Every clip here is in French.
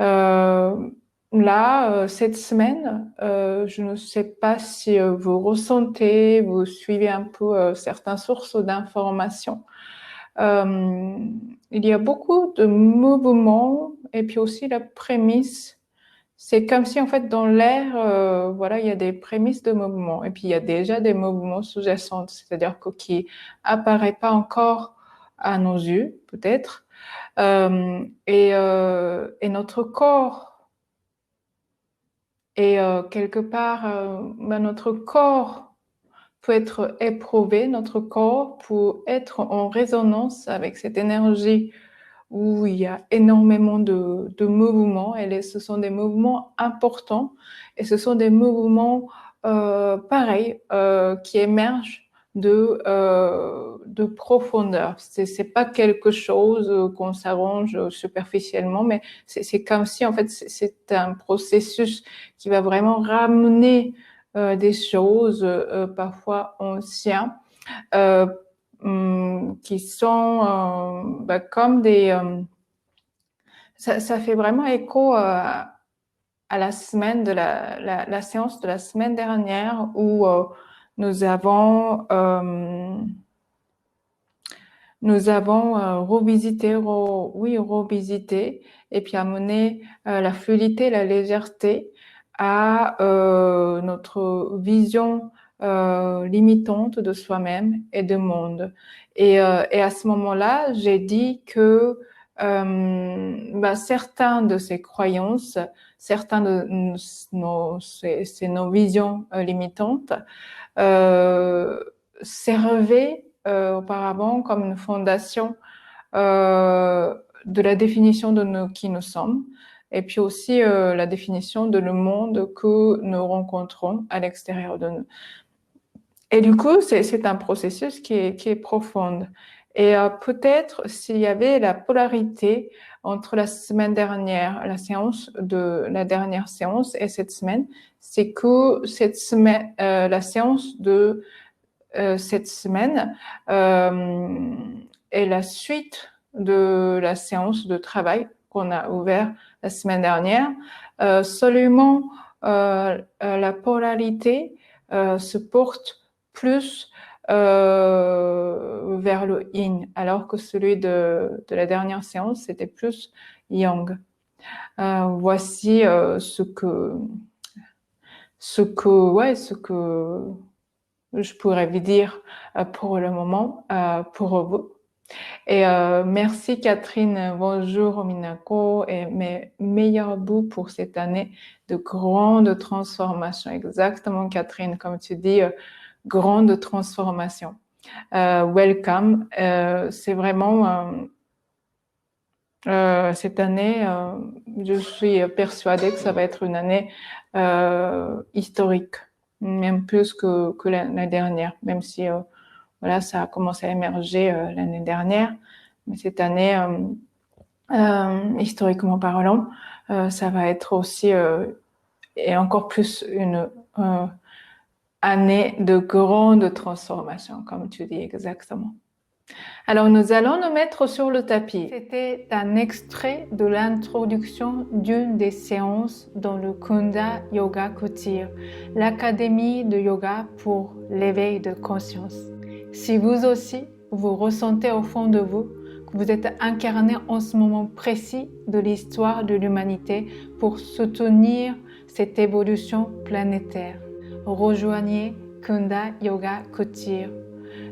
Euh, Là, cette semaine, je ne sais pas si vous ressentez, vous suivez un peu certaines sources d'informations. Euh, il y a beaucoup de mouvements et puis aussi la prémisse. C'est comme si en fait dans l'air, voilà, il y a des prémices de mouvement et puis il y a déjà des mouvements sous-jacents, c'est-à-dire qui apparaissent pas encore à nos yeux, peut-être. Et notre corps et quelque part, notre corps peut être éprouvé, notre corps peut être en résonance avec cette énergie où il y a énormément de mouvements et ce sont des mouvements importants et ce sont des mouvements pareils qui émergent de profondeur. C'est pas quelque chose qu'on s'arrange superficiellement, mais c'est comme si en fait c'est un processus qui va vraiment ramener des choses parfois anciennes euh, qui sont comme ça fait vraiment écho à la semaine de la séance de la semaine dernière où nous avons euh, nous avons revisité et puis amené la fluidité, la légèreté à notre vision limitante de soi-même et du monde. Et à ce moment-là, j'ai dit que certains de ces croyances, certains de c'est nos visions limitantes, euh, servaient auparavant comme une fondation euh, de la définition de qui nous sommes et puis aussi la définition de le monde que nous rencontrons à l'extérieur de nous. Et du coup, c'est un processus qui est profond. Et peut-être s'il y avait la polarité entre la semaine dernière, la dernière séance et cette semaine, c'est que cette semaine, la séance de cette semaine est la suite de la séance de travail qu'on a ouvert la semaine dernière. Seulement, la polarité se porte plus vers le yin, alors que celui de la dernière séance, c'était plus yang. Voici ce que je pourrais vous dire pour le moment, pour vous. Et merci Catherine, bonjour Minako et mes meilleurs bouts pour cette année de grande transformation. Exactement Catherine, comme tu dis, grande transformation. Welcome. C'est vraiment cette année, je suis persuadée que ça va être une année historique, même plus que l'année dernière, même si voilà, ça a commencé à émerger l'année dernière, mais cette année, historiquement parlant, ça va être aussi et encore plus une année de grande transformation, comme tu dis exactement. Alors, nous allons nous mettre sur le tapis. C'était un extrait de l'introduction d'une des séances dans le Kunda Yoga Kutir, l'académie de yoga pour l'éveil de conscience. Si vous aussi, vous ressentez au fond de vous que vous êtes incarné en ce moment précis de l'histoire de l'humanité pour soutenir cette évolution planétaire, rejoignez Kunda Yoga Kutir.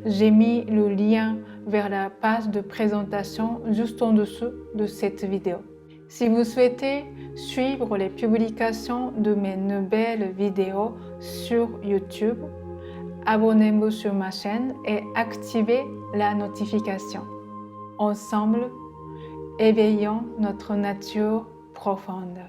J'ai mis le lien vers la page de présentation juste en dessous de cette vidéo. Si vous souhaitez suivre les publications de mes nouvelles vidéos sur YouTube, abonnez-vous sur ma chaîne et activez la notification. Ensemble, éveillons notre nature profonde.